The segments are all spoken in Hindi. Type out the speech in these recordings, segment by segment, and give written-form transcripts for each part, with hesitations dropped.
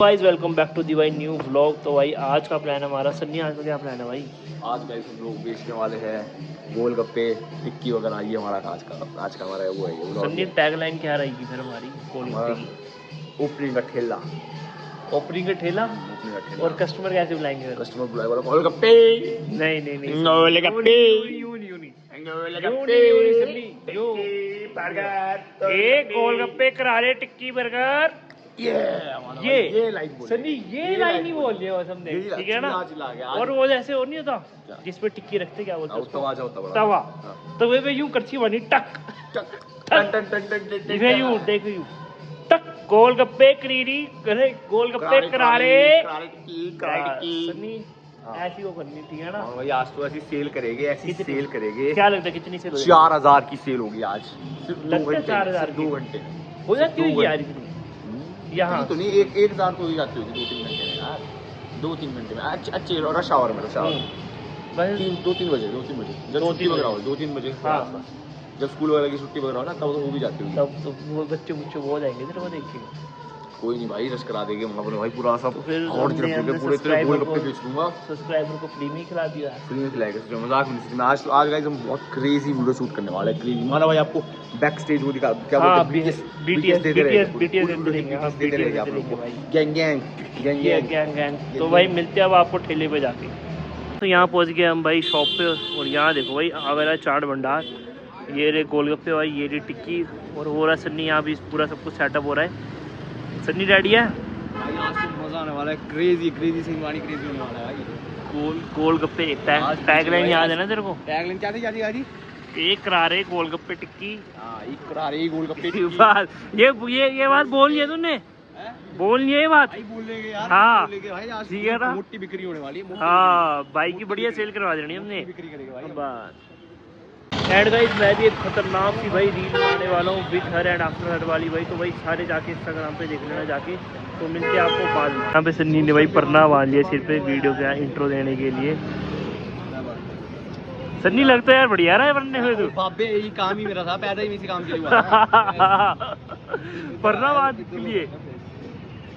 Guys welcome back to the भाई न्यू व्लॉग। तो भाई आज का प्लान हमारा सन्नी, आज का क्या प्लान है भाई? आज गाइस हम लोग बेचने वाले हैं गोलगप्पे टिक्की वगैरह। ये हमारा आज का हमारा वो है ये सन्नी टैगलाइन क्या रहेगी फिर हमारी गोलगप्पे की? ओपनिंग का ठेला। ओपनिंग का ठेला। ओपनिंग का ठेला। और कस्टमर कैसे बुलाएंगे फिर? कस्टमर बुलाएगा गोलगप्पे। नहीं नहीं नहीं गोलगप्पे यूं नहीं गोलगप्पे सन्नी यूं। बर्गर एक गोलगप्पे करारे टिक्की बर्गर। ये लाइन बोल सन्नी ये लाइन ही बोल दिया बस हमने, ठीक है ना? और वो जैसे और नहीं होता जिसपे टिक्की रखते, क्या बोलते हैं उसको? तवा। तवे पे यूं करछी बनी टक देखो यूं, देखो यूं टक। गोलगप्पे करीरी करे, गोलगप्पे करारे सन्नी। ऐसी वो करनी, ठीक है ना? भाई आज तो ऐसी सेल करेंगे, ऐसी सेल करेंगे। क्या लगता है कितनी सेल होगी? 4000 की सेल होगी आज। सिर्फ 2 लगता है घंटे 4000 2 घंटे हो जाती होगी यार इतनी। यहाँ तो नहीं, 1000 तो हो जाती होगी 2-3 घंटे में यार। 2-3 घंटे में अच्छे रश आवर में। बस 2-3 बजे जब छुट्टी वगैरह हो, 2-3 बजे जब स्कूल वगैरह की छुट्टी वगैरह हो ना, तब तो हो भी जाती होगी। तब तो वो बच्चे मुझे वो जाएंगे तेरे को देख के। कोई नहीं भाई, रश करा देंगे वहाँ पर भाई पूरा सब। तो फिर पूरे तेरे गोलगप्पे बेच दूंगा। सब्सक्राइबर को फ्री में खिला दिया। फ्री में खिलाएगा, मजाक नहीं। आज गाइस हम बहुत क्रेजी वीडियो शूट करने वाले हैं। क्रेजी माना भाई, आपको बैक स्टेज वो दिखा, क्या बोलते हैं, BTS देते रहेंगे आप लोग को। गैंग। तो भाई मिलते हैं अब आपको ठेले पे जाके। तो यहाँ पहुँच गए हम भाई शॉप पे, और यहाँ देखो भाई आ गया चाट भंडार। ये रे गोलगप्पे भाई, ये रे टिक्की, और हो रहा है सन्नी यहाँ भी पूरा सब कुछ सेटअप हो रहा है। सन्नी रेडी है? भाई आज तो मजा आने वाला है। क्रेजी सिंह वाली क्रेजी होने वाला है भाई। गोलगप्पे टैगलाइन याद है ना तेरे को? टैगलाइन क्या थी आज? एक करारे गोलगप्पे टिक्की। हाँ, एक करारे गोलगप्पे टिक्की। ये बात बोल लिया तूने? बोल लिया ये बात? भाई बोल लेंगे यार। हाँ भाई आज ठीक है ना? मोटी बिक्री होने वाली है। हाँ भाई की बढ़िया सेल करवा देनी हमने। बिक्री करेंगे भाई। बस एड गाइस, मैं भी एक खतरनाक सी भाई रील बनाने वाला हूँ with her and after her वाली भाई। तो भाई सारे जाके इंस्टाग्राम पे देख लेना जाके। तो मिलते हैं आपको बाद में। यहाँ पे सन्नी ने भाई परना बांध लिया सिर पे वीडियो का इंट्रो देने के लिए। सन्नी लगता है यार बढ़िया रहा है बनने हुए। तो बाबे यही काम ही मेरा था, पैदा ही इसी काम के लिए हुआ। परना बांध के लिए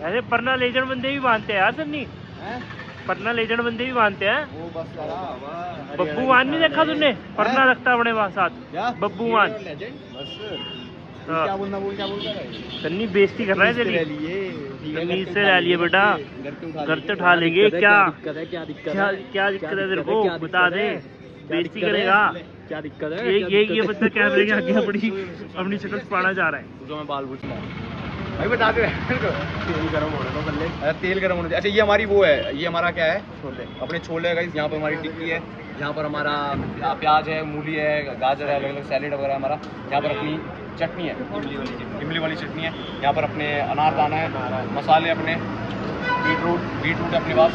ऐसे परना लेजेंड बंदे भी बांधते हैं यार सन्नी। परना लेजेंड बंदे भी बांधते हैं। वो बस बब्बू मान नहीं देखा तूने? परना रखता अपने साथ बब्बू मान। क्या बोल रहा है सन्नी बेइज्जती कर रहा है तेरी। तमीज से ले लिए बेटा, घर से उठा लेंगे। क्या दिक्कत है तेरे को बता दे, बेइज्जती करेगा। क्या दिक्कत है? ये बच्चा कैमरे के आगे अपनी शक्ल छुपाना चाह रहा है। तो मैं बाल पूछ भाई बता दे। तेल गर्म होने दो पहले। तेल गर्म होने दो। अच्छा ये हमारी वो है, ये हमारा क्या है, छोले। अपने छोले है गाइस। यहाँ पर हमारी टिक्की है, यहाँ पर हमारा प्याज है, मूली है, गाजर है, अलग अलग सैलेड वगैरह हमारा। यहाँ पर अपनी चटनी है, इमली वाली चटनी है। यहाँ पर अपने अनारदाना है, मसाले अपने, बीटरूट है अपने पास।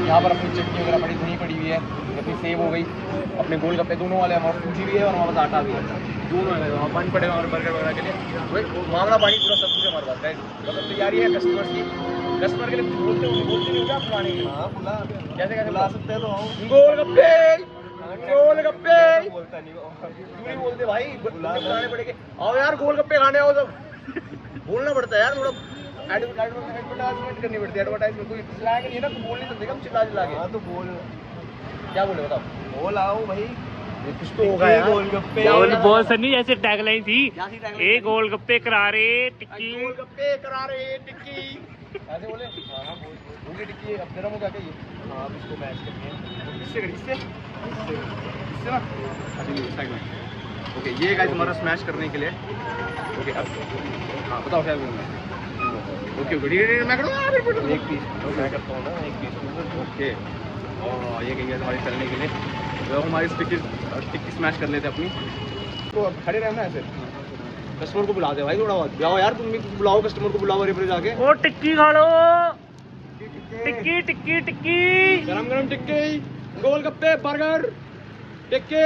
यहाँ पर अपनी चटनी वगैरह पड़ी, दही पड़ी हुई है, अपनी सेब हो गई, अपने गोलगप्पे दोनों वाले हमारे सूजी भी है, और हमारे पास आटा भी है, दोनों है। वहाँ पानी पड़ेगा हमारे बर्गर वगैरह के लिए, वही मामला पानी पूरा सब कुछ है हमारे पास है। मतलब तैयारी है कस्टमर की। कस्टमर के लिए कुछ बोलते नहीं होगा आप पानी। कैसे बुला सकते हैं? तो गोलगप्पे बोलता नहीं बोलते भाई, बुलाने पड़ेंगे। आओ यार गोलगप्पे खाने आओ सब। बोलना पड़ता है यार, थोड़ा एडवर्टाइजमेंट करनी पड़ती है। एडवर्टाइजमेंट कोई स्लैंग नहीं है ना, बोल नहीं सकते हम चिल्ला के। हाँ तो बोल, क्या बोले बताओ? बोल आओ भाई, कुछ तो होगा यार। गोलगप्पे बहुत सन्नी जैसे टैगलाइन थी, एक गोलगप्पे करारे टिक्की। गोलगप्पे करारे टिक्की ऐसे बोले। हाँ बोल टिक्की अब गरम हो जाके ये। हाँ अब इसको मैश करनी है। इससे ना। अच्छा ये साइड में। ओके ये गाइस हमारा स्मैश करने के लिए। ओके अब हाँ बताओ क्या बोलना है? ओके मैं करूँ एक पीस। मैं करता हूँ ना एक पीस। ओके और ये कहीं हमारी चलने के लिए तो हमारी टिक्की स्मैश कर लेते अपनी। तो अब खड़े रहना है ऐसे। कस्टमर को बुला दे भाई, थोड़ा बहुत जाओ यार, तुम भी बुलाओ कस्टमर को, बुलाओ रेफरे जाके। ओ टिक्की खा लो, टिक्की गरम टिक्की, गोलगप्पे, बर्गर, टिक्की।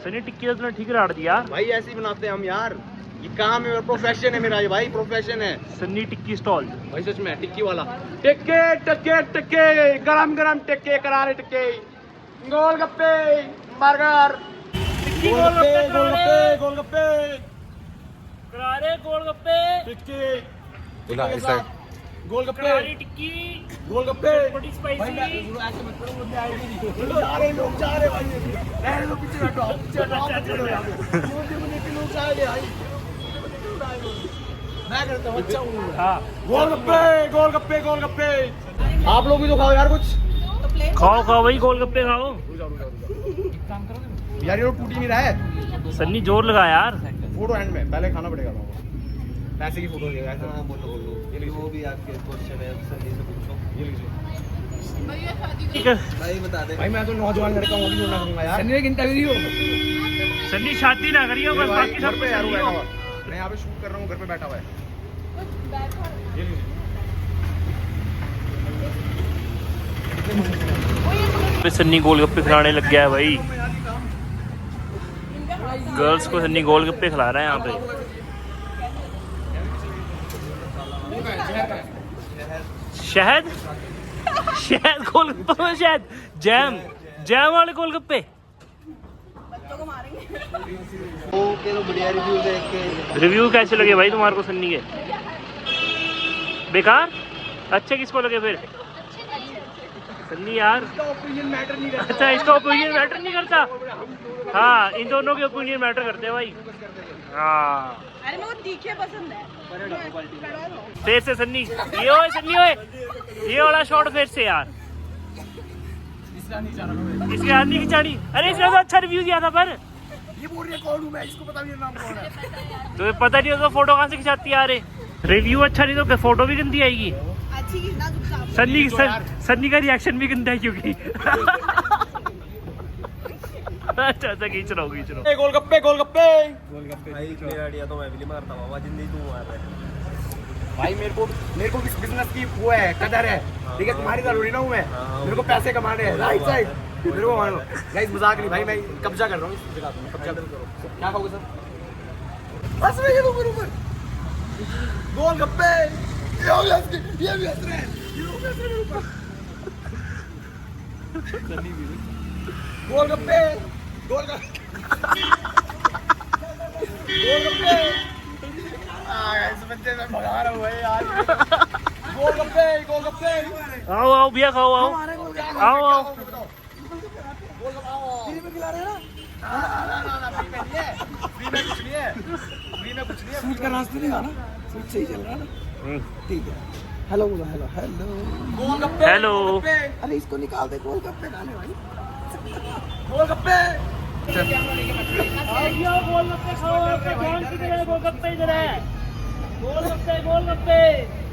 सनी टिक्की तो तुमने ठीक राड़ दिया भाई, ऐसे ही बनाते हैं हम यार, ये काम है, प्रोफेशन है मेरा ये भाई, प्रोफेशन है। सन्नी टिक्की स्टॉल भाई सच में टिक्की वाला। टिक्के गरम टिक्के, करारे टिक्के, गोलगप्पे, बर्गर, गोलगप्पे, करारे गोलगप्पे टिक्की। गोलगप्पे करारी टिक्की गोलगप्पे बड़ी भाई मैं स्पाइसी। ऐसे मत करो, मुझे आएगी नहीं। लोग जा रहे भाई, रहने दो, पीछे हटो, आप पीछे हटो, आप पीछे हटो यहाँ पे। मुझे कि लोग जा रहे भाई, मैं करता हूँ, अच्छा हूँ। हाँ गोलगप्पे गोलगप्पे गोलगप्पे, आप लोग भी तो खाओ यार कुछ। खाओ खाओ भाई गोलगप्पे खाओ। यार ये तो टूट ही नहीं रहा है। सन्नी जोर लगा यार। फोटो एंड में, पहले खाना पड़ेगा ना, पैसे की फोटो लेगा ऐसे। हाँ बोलो बोलो, ये लीजिए। जो भी आपके क्वेश्चन है सनी से पूछो। ये लीजिए ठीक है भाई बता दे। भाई, मैं तो नौजवान लड़का हूँ, अभी जोड़ना करूंगा यार। सन्नी एक इंटरव्यू सन्नी शादी ना करियो बस, बाकी सब घर पे यार वो बैठा हुआ, मैं यहाँ पे शूट कर रहा हूँ, घर पे बैठा हुआ है। ये लीजिए। सन्नी गोलगप्पे खिलाने लग गया है भाई। गर्ल्स को सन्नी गोलगप्पे खिला रहा है यहाँ पे। शहद शहद गोलगप्पे में शहद, जैम जैम वाले गोलगप्पे। ओके तो बढ़िया रिव्यू देख के। रिव्यू कैसे लगे भाई तुम्हारे को सन्नी के? बेकार? अच्छे किसको लगे फिर? सन्नी यार, ओपिनियन मैटर नहीं करता। अच्छा इसका ओपिनियन मैटर नहीं करता। हाँ इन दोनों के ओपिनियन मैटर करते हैं भाई। हाँ अरे मेरे को तीखे पसंद है। फिर से सन्नी, ये ओए सन्नी ओए, ये वाला शॉट फिर से यार। इसके हाथ नहीं खिंचानी। अरे इसने तो अच्छा रिव्यू दिया था पर। ये बोल रही है कौन हूँ मैं, इसको पता नहीं नाम कौन है। तुम्हें पता नहीं होगा फोटो कहाँ से खिंचाती है यार। रिव्यू अच्छा नहीं तो फोटो भी गंदी आएगी। अच्छी खींचना चुपचाप। सन्नी का रिएक्शन भी गंदा है क्योंकि अच्छा अच्छा खींच रहा हूँ खींच रहा हूँ। गोलगप्पे गोलगप्पे भाई इतनी गाड़ियाँ तो मैं भी नहीं मारता बाबा, जिंदगी तू मार रहा है। भाई, मेरे को इस बिजनेस की वो है, कदर है, ठीक है? तुम्हारी जरूरी ना हूँ मैं, मेरे को पैसे कमाने हैं। राइट साइड मेरे को मान लो गाइस, मजाक नहीं भाई, मैं कब्जा कर रहा हूँ इस जगह पे, कब्जा करो। क्या खाओगे सर? बस में ये लोग ऊपर गोलगप्पे, ये भी हंस रहे हैं, ये लोग हंस रहे हैं ऊपर। गोलगप्पे गोलगप्पे गोलगप्पे, इस बच्चे में भगा रहा हूँ भाई यार। गोलगप्पे गोलगप्पे, आओ आओ भैया खाओ आओ आओ आओ। फ्री में खिला रहे हैं ना? फ्री में कुछ नहीं है, फ्री में कुछ नहीं है। सूट का रास्ता नहीं आना, सूट सही चल रहा है ना? ठीक है। हेलो बोलो, हेलो हेलो। गोलगप्पे हेलो। गोलगप्पे अरे इसको निकाल दे, गोलगप्पे खाने भाई। गोलगप्पे। गोलगप्पे इधर है। गोलगप्पे गोलगप्पे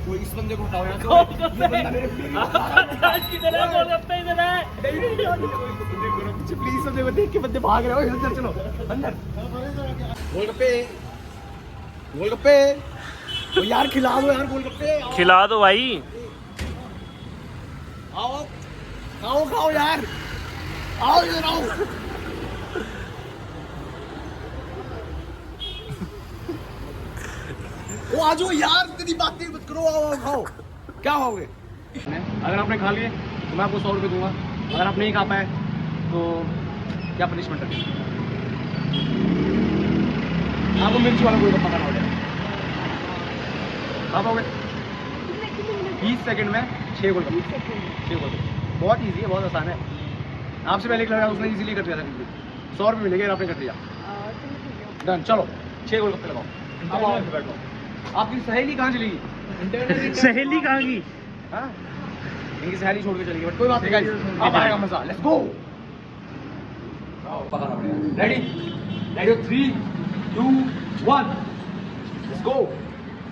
कोई इस बंदे को उठाओ यहाँ से। गोलगप्पे किधर है? गोलगप्पे इधर है। प्लीज सब देखो, देख के बंदे भाग रहे हो, अंदर चलो अंदर। गोलगप्पे गोलगप्पे, तो यार खिला दो यार गोलगप्पे। खिला दो भाई। आओ खाओ खाओ यार, आओ इधर आओ। वो आ जाओ यार, इतनी बातें मत करो, आओ आओ खाओ। क्या खाओगे? अगर आपने खा लिए तो मैं आपको 100 रुपये दूंगा, अगर आप नहीं खा पाए तो क्या पनिशमेंट है? आपको मिर्ची वाला गोलगप्पा खाना होगा। आप आओगे 20 सेकंड में 6 गोलगप्पे, 6 गोलगप्पे। बहुत ईजी है, बहुत आसान है। आपसे पहले एक लड़का उसने इजीली कर दिया था, 100 रुपये मिलेंगे, आपने कर दिया। डन, चलो 6 गोलगप्पे लगाओ। अब आओ बैठो। आपकी सहेली कहाँ चलेगी? सहेली कहाँ की? हाँ? इनकी सहेली छोड़ के चलेगी, बट कोई बात नहीं गाइस, अब आएगा मजा। Let's go. पकड़ना पड़ेगा। Ready ready, 3 2 1 let's go.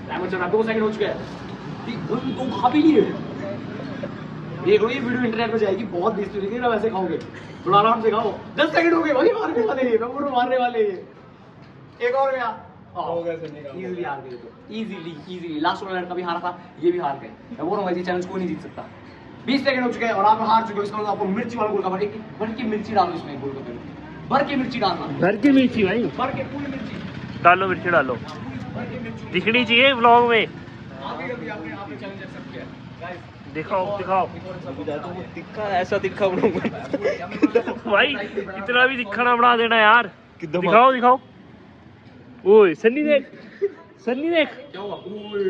Timer चल रहा है, 2 सेकंड हो चुके हैं। तुम खा भी नहीं है। देख लो ये वीडियो इंटरनेट पे जाएगी, बहुत बेइज्जती होगी ना, वैसे खाओगे। थोड़ा आराम से खाओ। 10 सेकंड हो गए भाई, मारने वाले हैं, मैं पूरा मारने वाले हैं। एक और गया, हो गया। इजीली हार गए, तो इजीली लास्ट वाला लड़का भी हारा था, ये भी हार गए। मैं बोल रहा हूँ ये चैलेंज कोई नहीं जीत सकता। 20 सेकंड हो चुके हैं और आप हार चुके हो। इसका मतलब आपको मिर्ची वाला गोलगप्पा, एक भर की मिर्ची डालो इसमें, गोलगप्पे में भर के मिर्ची डालना, घर की मिर्ची भाई, भर के पूरी मिर्ची डालो मिर्ची डालो, भर के मिर्ची। दिखनी चाहिए व्लॉग में। आपने चैलेंज एक्सेप्ट किया गाइस। दिखाओ दिखाओ तिक्का, ऐसा तिक्का बनाऊंगा भाई, इतना भी दिखाना बना देना यार। दिखाओ दिखाओ। ओए सन्नी देख, सन्नी देख। क्या हुआ? ओए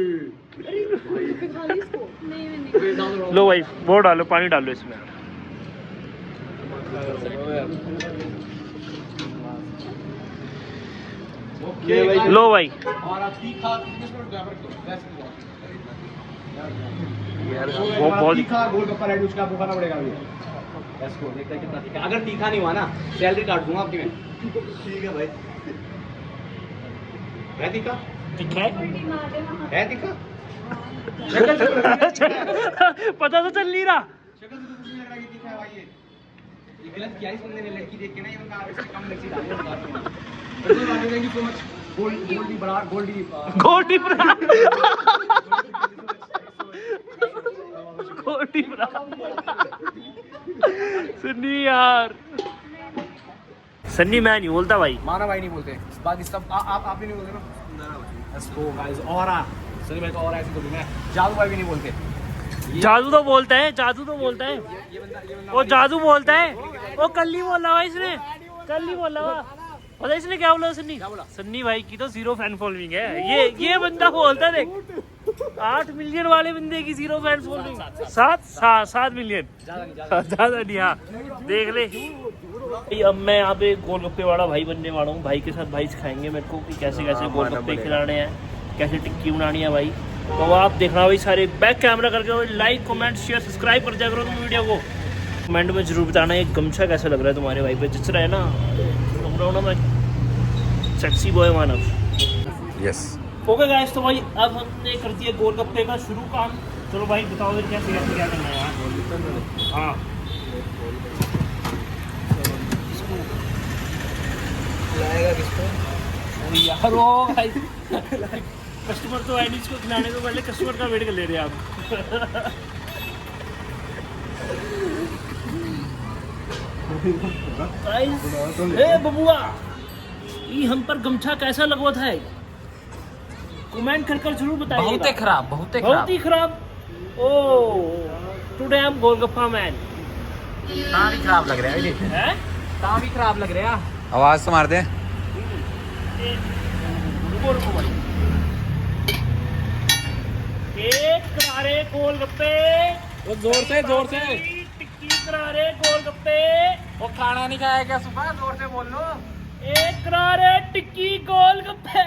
लो भाई वो डालो, पानी डालो इसमें। लो भाई और आप तीखा यार वो बहुत तीखा गोलगप्पा रेडी उसका आपको खाना पड़ेगा अभी। इसको देखते हैं कितना तीखा। अगर तीखा नहीं हुआ ना सैलरी काट दूंगा आपकी मैं। ठीक है भाई। है तीखा? तीखा है? है तीखा? पता तो चल नहीं रहा। शक्ल से तो कुछ नहीं लग रहा कि तीखा है भाई ये गलत किया इस बंदे ने लड़की देख के ना, ये बंदा इससे कम मिर्ची डाल दिया। Thank you so much. Goldy Brar Goldy Goldy brand Goldy brand Sunny यार, सन्नी मैं नहीं बोलता भाई। माना भाई नहीं बोलते, बाकी सब आप भी नहीं बोलते ना। Let's go guys. Aura Sunny भाई को ऑरा ऐसे बोलूं मैं। जादू भाई भी नहीं बोलते। जादू तो बोलता है, जादू तो बोलता है, ये बंदा वो जादू बोलता है। वो कल ही बोला हुआ इसने, कल ही बोला हुआ। पता इसने क्या बोला सन्नी? सन्नी भाई की तो 0 फैन फॉलोइंग है। ये बंदा बोलता है देख, 8 मिलियन वाले बंदे की 0 फैन फॉलोइंग। 7 मिलियन ज्यादा नहीं। हाँ देख ले। अब मैं यहाँ पे गोलगप्पे वाला भाई बनने वाला हूँ। भाई के साथ भाई सिखाएंगे मेरे को कि कैसे कैसे गोलगप्पे खिलाने हैं, कैसे टिक्की बनानी है भाई। तो आप देखना भाई सारे बैक कैमरा करके लाइक कमेंट शेयर सब्सक्राइब कर दिया करो तुम वीडियो को। कमेंट में जरूर बताना ये गमछा कैसा लग रहा है तुम्हारे भाई पे, जिस तरह है ना सेक्सी बॉय मानव। यस ओके गाइस, तो भाई अब हमने कर दिया गोलगप्पे का शुरू काम। चलो भाई बताओ फिर कैसे कैसे क्या करना है यार। हाँ यार ओ भाई कस्टमर तो है नहीं, इसको खिलाने को पहले कस्टमर का वेट कर ले रहे हैं आप। ए बबुआ, ये हम पर गमछा कैसा लगवा है? कमेंट कर जरूर बताइए। बहुत ही खराब, बहुत ही बहुत ही खराब। Oh today I am golgappa man. हाँ भी खराब लग रहा है। हैं? हाँ भी खराब लग रहा है। आवाज तो मार दे। रुको भाई। एक करारे गोलगप्पे, वो जोर से टिक्की करारे गोलगप्पे। वो खाना नहीं खाया क्या सुबह? जोर से बोल लो। एक करारे टिक्की गोलगप्पे।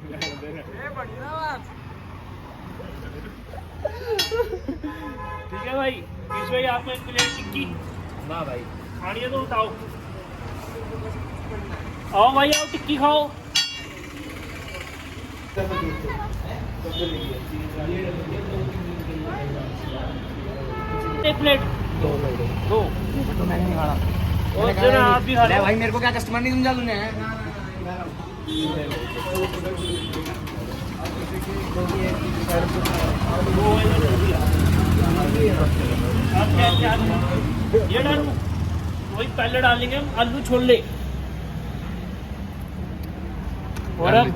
ये बढ़िया बात। ठीक है भाई, इस भाई आपको एक प्लेट टिक्की ना भाई खानी है तो बताओ। आओ भाई आओ, टिक्की खाओ। एक प्लेट दो। तो मैं नहीं खाना। और जरा आप भी खा लो भाई, मेरे को क्या कस्टमर नहीं समझा तूने? ये डालूं? वही पहले डालेंगे हम आलू छोले और अब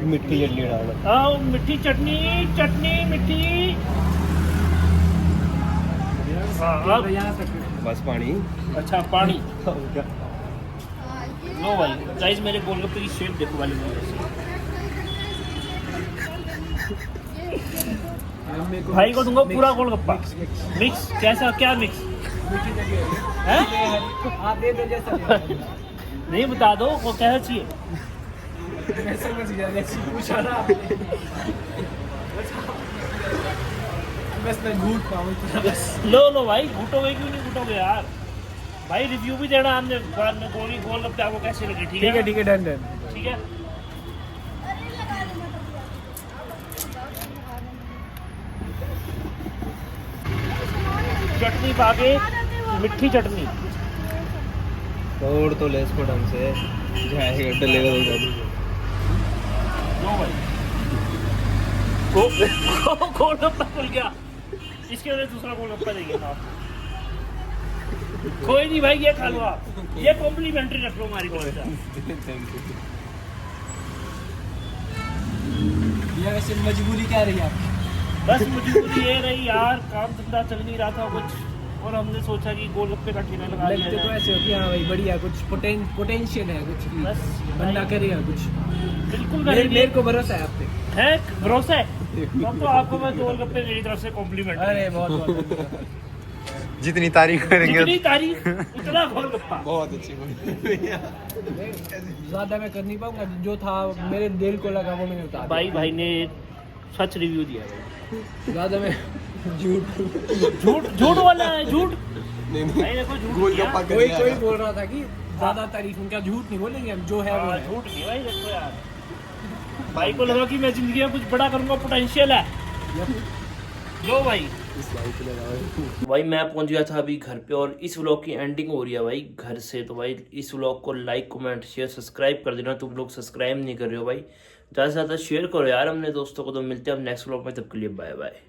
मिट्टी चटनी डालो। आओ मिठी चटनी मिठी। हाँ अब बस पानी। अच्छा पानी लो भाई। गाइस मेरे गोलगप्पे की शेप देखो वाली भाई को दूंगा पूरा गोलगप्पा मिक्स। कैसा क्या मिक्स है? आप दे दो जैसा नहीं बता दो वो कैसा चाहिए। पूछा ना बस मैं घूट पाऊँ। लो भाई, घुटोगे क्यों नहीं घुटोगे यार? भाई रिव्यू भी देना हमने बाद में। गोलगप्पे आपको कैसे लगे? ठीक है डन ठीक है। चटनी पाके, मिठी चटनी तोड़ तो ले इसको ढंग से, जाएगा डलेगा तो लो भाई। गोलगप्पा खुल गया, इसके वजह दूसरा गोलगप्पा देंगे आप। कोई नहीं भाई, ये खा लो आप, ये कॉम्प्लीमेंट्री रख लो हमारी कॉलेज से। ये वैसे मजबूरी क्या रही आपकी? बस मजबूरी ये रही यार, काम धंधा चल नहीं रहा था कुछ, और हमने सोचा कि गोलगप्पे का ठेला लगा लगते तो लिया ऐसे होती है। हाँ भाई बढ़िया, कुछ पोटेंशियल है कुछ भी, बस बंदा करेगा कुछ। बिल्कुल मेरे को भरोसा है आप पे। है भरोसा है। तब तो आपको मैं गोलगप्पे मेरी तरफ से कॉम्प्लीमेंट। अरे बहुत बहुत जितनी तारीफ करेंगे जितनी तारीफ उतना गोलगप्पा। बहुत अच्छी ज्यादा मैं कर नहीं पाऊंगा, जो था मेरे दिल को लगा वो मैंने बता भाई ने सच रिव्यू दिया भाई। दिया। ज्यादा मैं झूठ वाला है, झूठ भाई ने कोई झूठ किया। कोई बोल रहा था कि ज्यादा तारीफ, उनका झूठ नहीं बोलेंगे हम, जो है वो है। झूठ नहीं भाई, देखो यार भाई को लगा कि मैं जिंदगी में कुछ बड़ा करूंगा, पोटेंशियल है। लो भाई भाई मैं पहुंच गया था अभी घर पे और इस व्लॉग की एंडिंग हो रही है भाई घर से। तो भाई इस व्लॉग को लाइक कमेंट शेयर सब्सक्राइब कर देना, तुम लोग सब्सक्राइब नहीं कर रहे हो भाई, ज़्यादा से ज़्यादा शेयर करो यार अपने दोस्तों को। तो मिलते हैं हम नेक्स्ट व्लॉग में, तब के लिए बाय बाय।